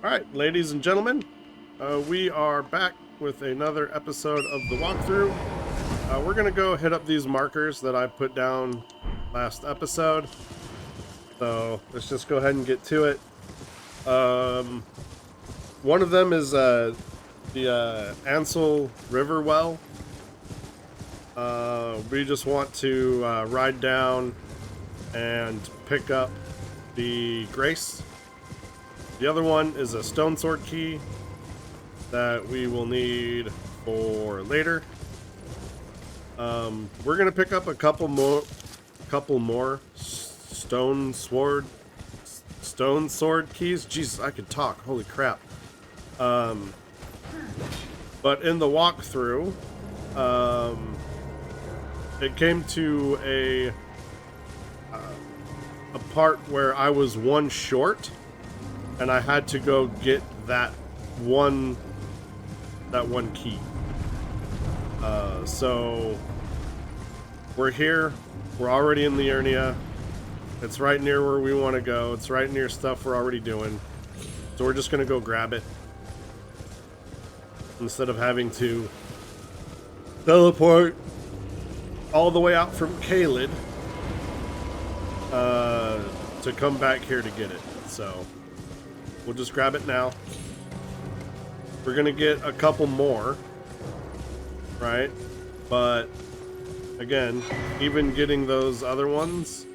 Alright, ladies and gentlemen, we are back with another episode of the walkthrough. We're going to go hit up these markers that I put down last episode. So let's just go ahead and get to it. One of them is the Ainsel River well. We just want to ride down and pick up the Grace. The other one is a stone sword key that we will need for later. We're gonna pick up a couple more stone sword keys. Jesus, I could talk. Holy crap! But in the walkthrough, it came to a part where I was one short. And I had to go get that one key. So we're here. We're already in the area. It's right near where we want to go. It's right near stuff we're already doing. So we're just gonna go grab it instead of having to teleport all the way out from Caelid to come back here to get it. So we'll just grab it now. We're gonna get a couple more, right? But again, even getting those other ones,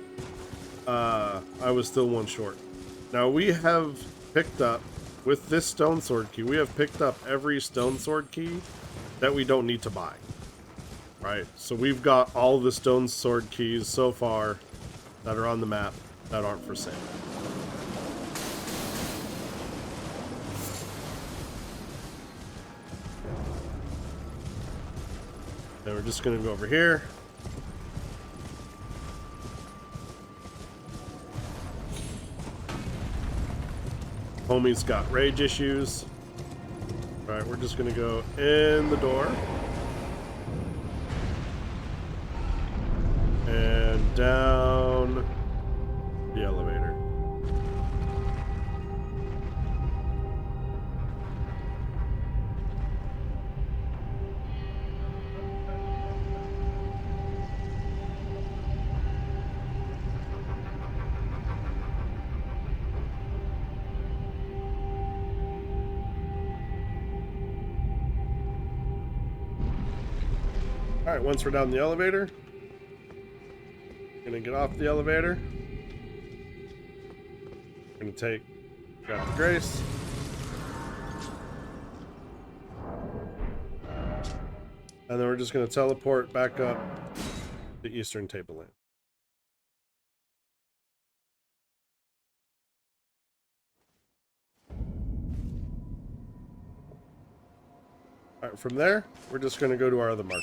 I was still one short. Now we have picked up, with this stone sword key, we have picked up every stone sword key that we don't need to buy, right? So we've got all the stone sword keys so far that are on the map that aren't for sale. Then we're just going to go over here. Homie's got rage issues. Alright, we're just going to go in the door. And down the elevator. Alright, once we're down the elevator, gonna get off the elevator. Gonna grab the Grace. And then we're just gonna teleport back up the Eastern Tableland. Alright, from there, we're just gonna go to our other marker.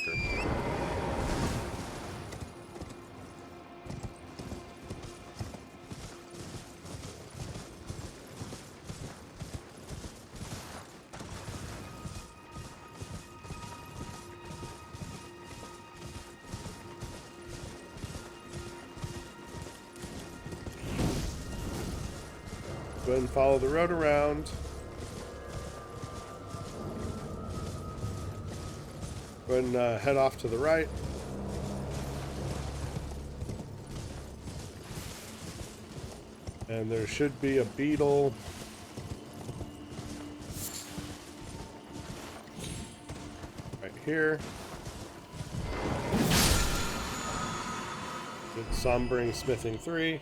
Go ahead and follow the road around. Go ahead and head off to the right. And there should be a beetle right here. Get Sombring Smithing 3.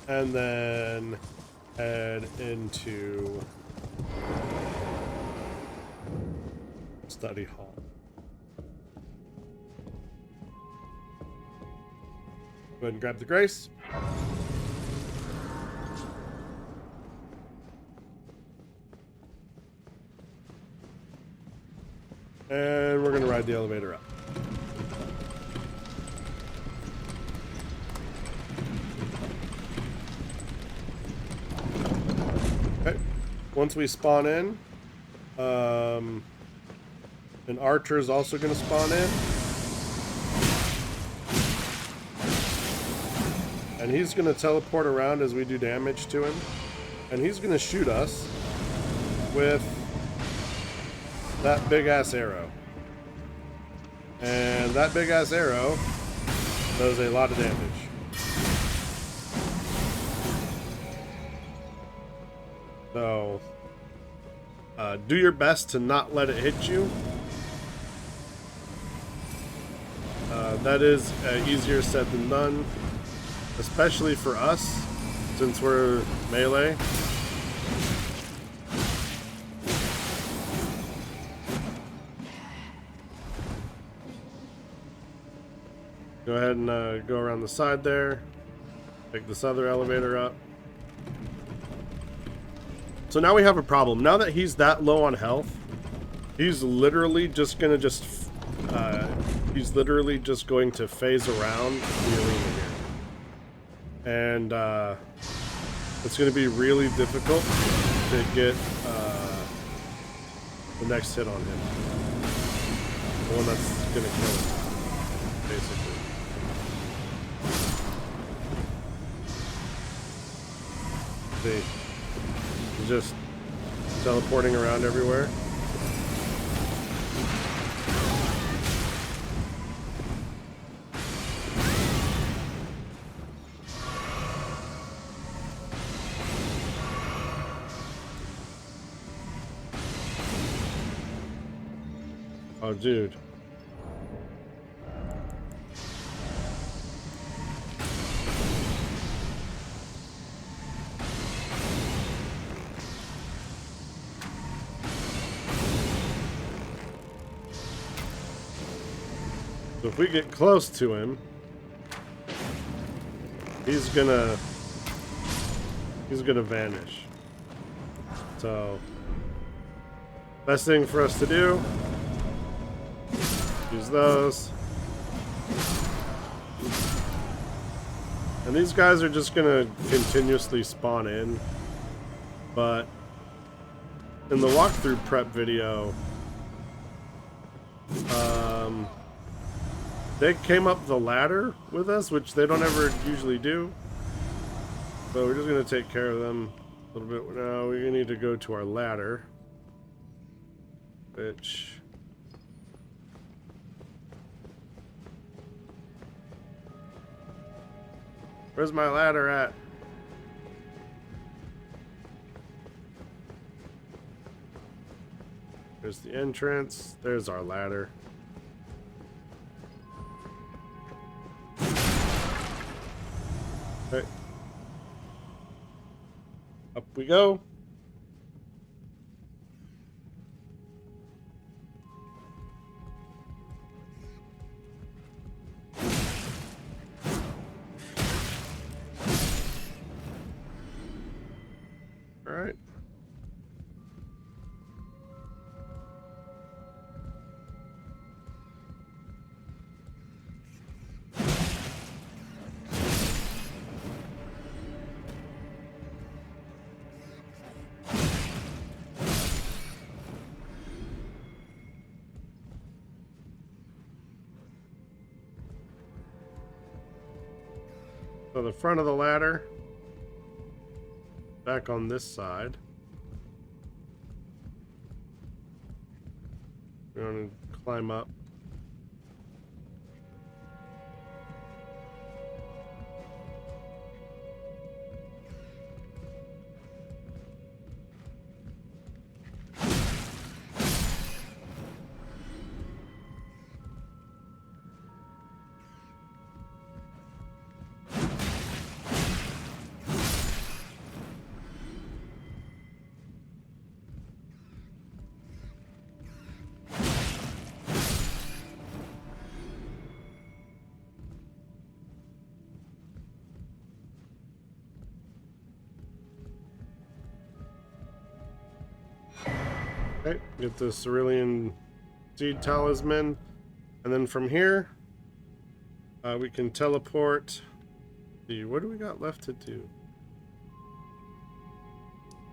And then head into study hall. Go ahead and grab the Grace. And we're going to ride the elevator up. Okay. Once we spawn in, an archer is also going to spawn in. And he's going to teleport around as we do damage to him. And he's going to shoot us with that big-ass arrow. And that big-ass arrow does a lot of damage. So, do your best to not let it hit you. That is easier said than done, especially for us, since we're melee. Go ahead and go around the side there. Pick this other elevator up. So now we have a problem. Now that he's that low on health, he's literally just gonna he's literally just going to phase around the arena here. And it's gonna be really difficult to get the next hit on him. The one that's gonna kill him, basically. See, he's just teleporting around everywhere. Oh, dude. So if we get close to him, he's gonna vanish. So best thing for us to do, use those. And these guys are just gonna continuously spawn in. But in the walkthrough prep video, they came up the ladder with us, which they don't ever usually do. So we're just gonna take care of them a little bit. Now we need to go to our ladder, which where's my ladder at? There's the entrance. There's our ladder. Okay. Up we go. All right. So the front of the ladder, back on this side. We're going to climb up. Okay, get the Cerulean Seed Talisman, and then from here, we can teleport. What do we got left to do?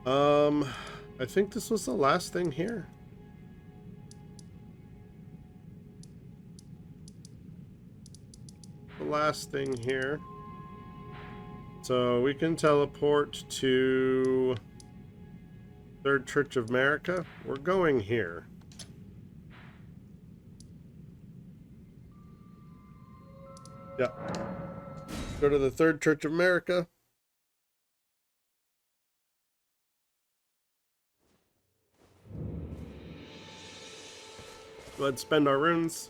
I think this was the last thing here. The last thing here. So we can teleport to Third Church of America. We're going here. Yeah. Go to the Third Church of America. Go ahead and spend our runes.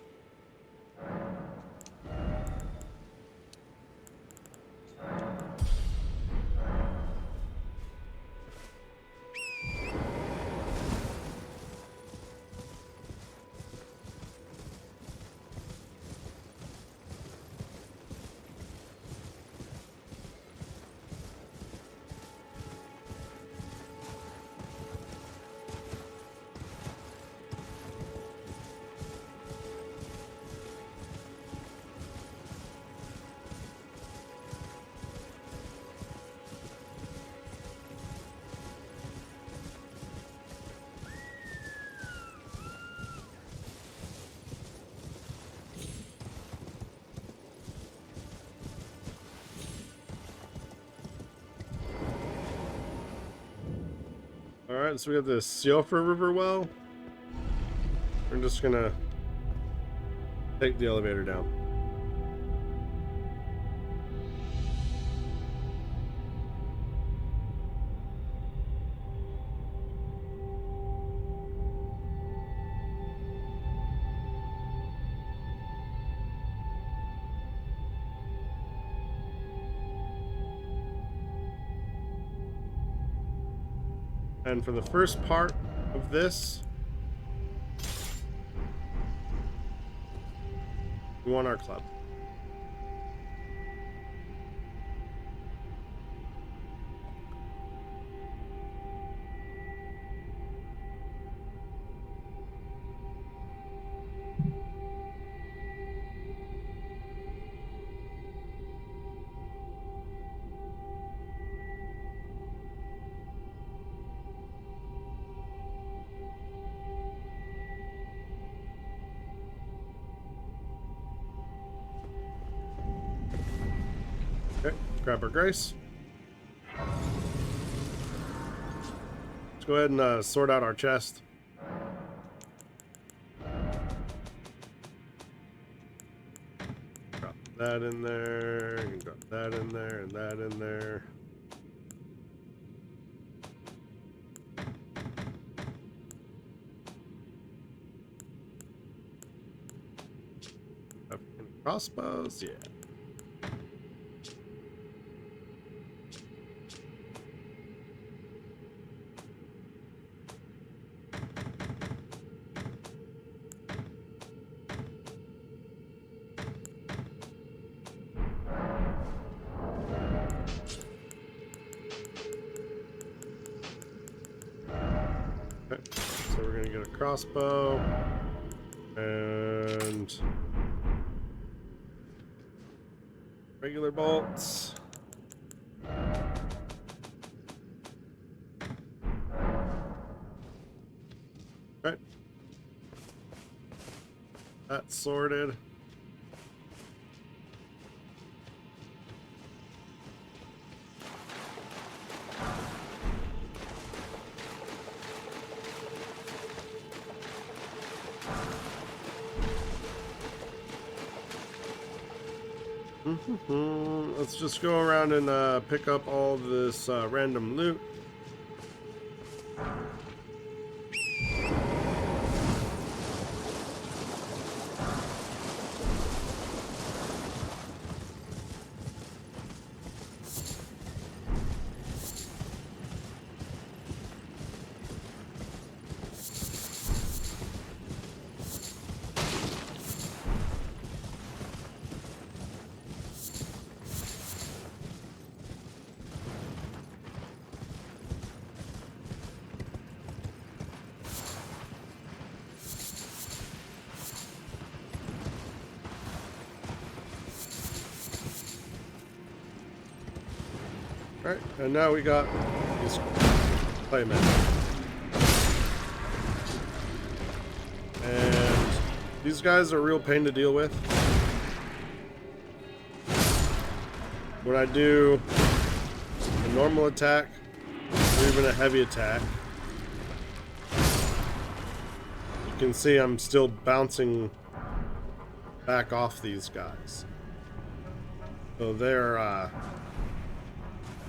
Alright, so we have the Siofra River well. We're just gonna take the elevator down. And for the first part of this, we want our club. Okay, grab our grace. Let's go ahead and sort out our chest. Drop that in there, you can drop that in there, and that in there. African crossbows, yeah. So we're gonna get a crossbow and regular bolts. Right. That's sorted. Let's just go around and pick up all this random loot. Alright, and now we got these playmen. And these guys are a real pain to deal with. What I do normal attack or even a heavy attack, you can see I'm still bouncing back off these guys. So they're,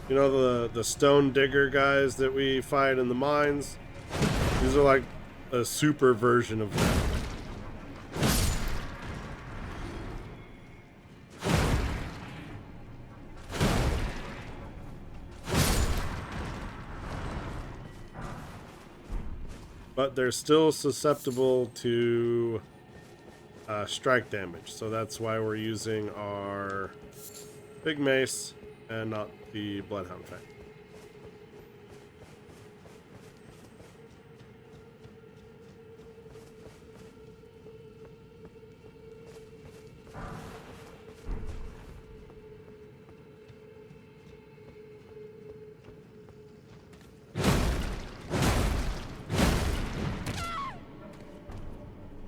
you know, the stone digger guys that we fight in the mines? These are like a super version of them. But they're still susceptible to strike damage, so that's why we're using our big mace and not the Bloodhound Fang.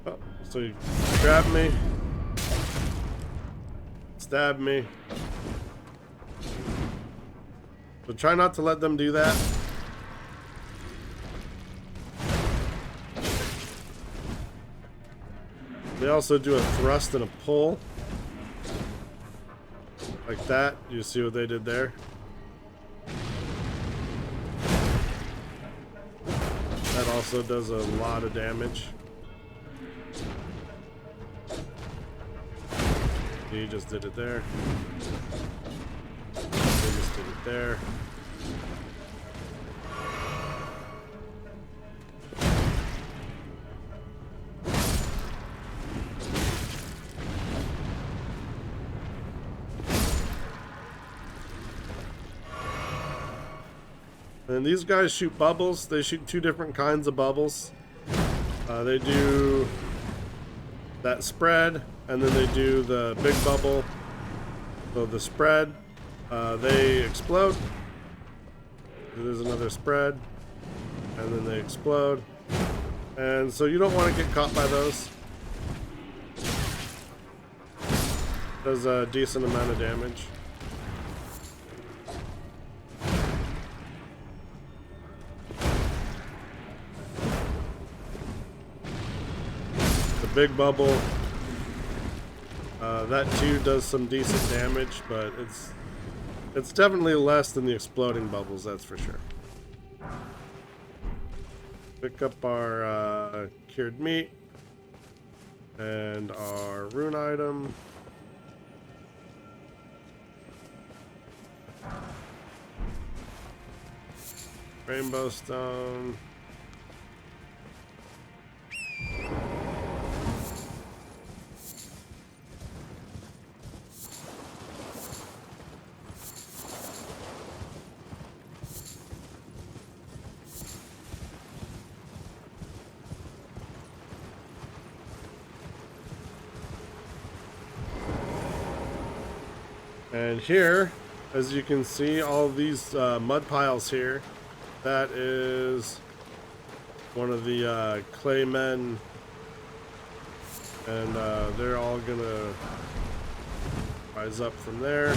Oh, so you grab me, stab me. So try not to let them do that. They also do a thrust and a pull. Like that. You see what they did there? That also does a lot of damage. He just did it there. They just did it there. And these guys shoot bubbles. They shoot two different kinds of bubbles. They do that spread, and then they do the big bubble. So the spread, they explode. There's another spread, and then they explode. And so you don't want to get caught by those. Does a decent amount of damage. Big bubble, that too does some decent damage, but it's definitely less than the exploding bubbles, that's for sure. Pick up our cured meat and our rune item. Rainbow stone. And here, as you can see, all these mud piles here, that is one of the clay men, and they're all gonna rise up from there.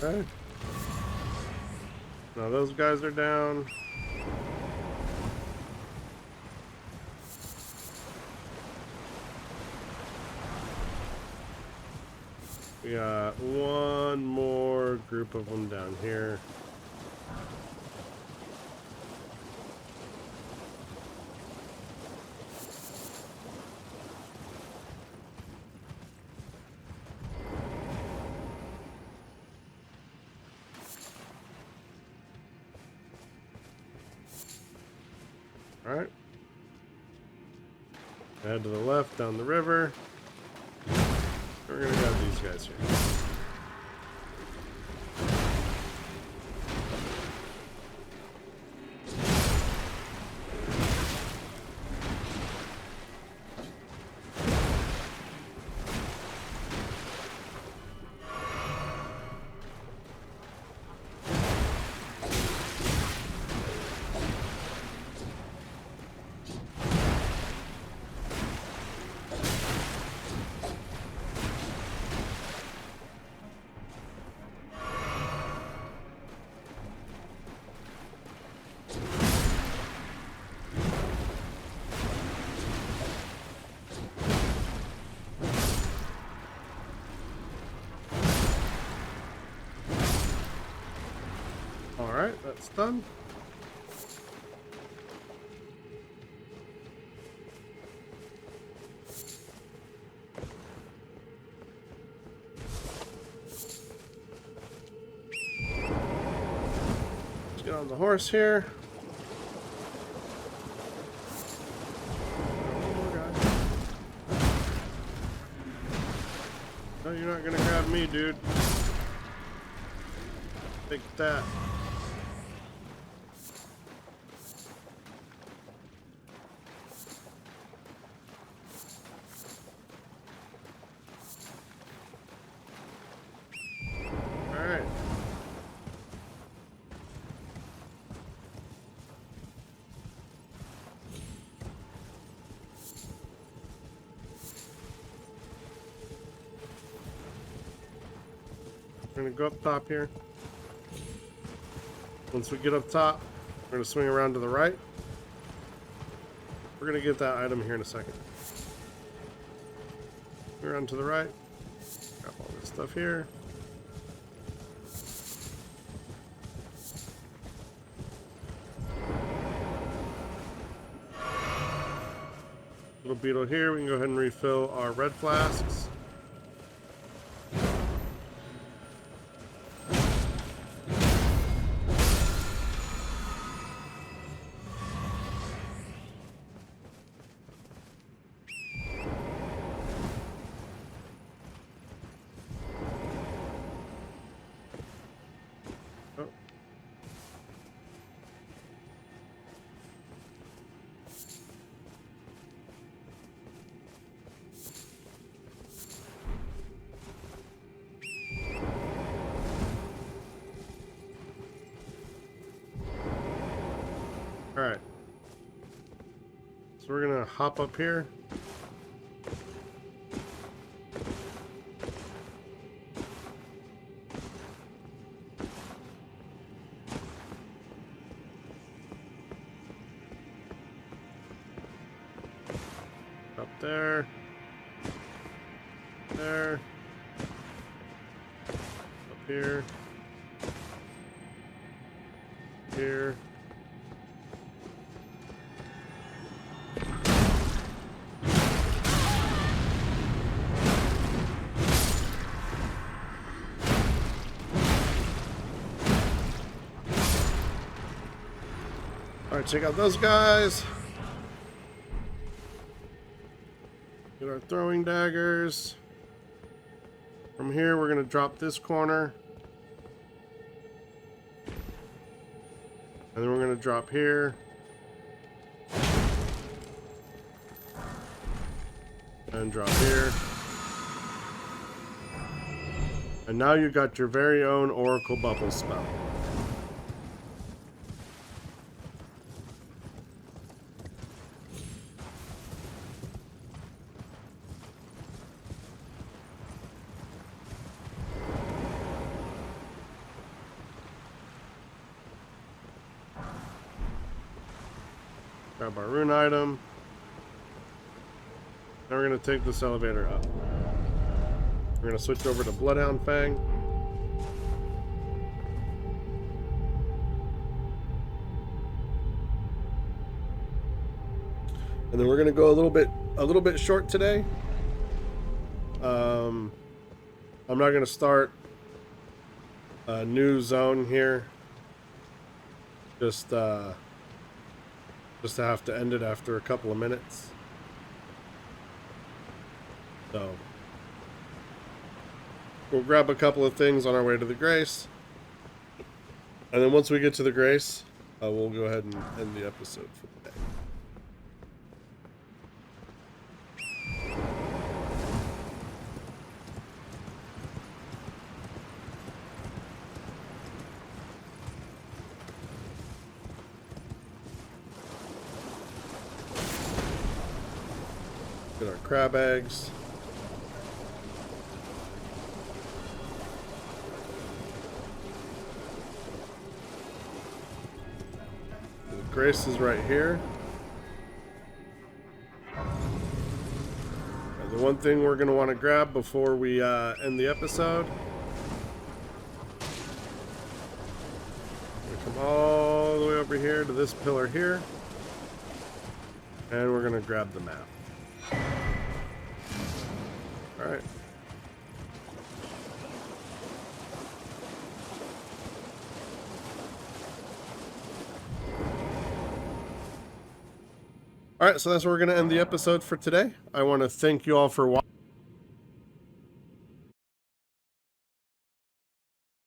Okay. Now those guys are down. We got one more group of them down here. Alright. Head to the left, down the river. We're gonna grab these guys here. Alright, that's done. Let's get on the horse here. No, you're not gonna grab me, dude. Take that. Alright. We're gonna go up top here. Once we get up top, we're gonna swing around to the right. We're gonna get that item here in a second. Around to the right. Grab all this stuff here. Little beetle here. We can go ahead and refill our red flasks. Oh. Alright. So we're gonna hop up here. Up there. There. Up here. Here. Alright, check out those guys. Get our throwing daggers. From here, we're going to drop this corner. And then we're going to drop here. And drop here. And now you got your very own Oracle Bubble spell. Grab our rune item. Now we're going to take this elevator up. We're going to switch over to Bloodhound Fang. And then we're going to go a little bit short today. I'm not going to start a new zone here. Just just to have to end it after a couple of minutes. So we'll grab a couple of things on our way to the Grace. And then once we get to the Grace, we'll go ahead and end the episode for the day. Get our crab eggs. The Grace is right here. And the one thing we're going to want to grab before we end the episode. We come all the way over here to this pillar here. And we're going to grab the map. Alright. Alright, so that's where we're going to end the episode for today. I want to thank you all for watching.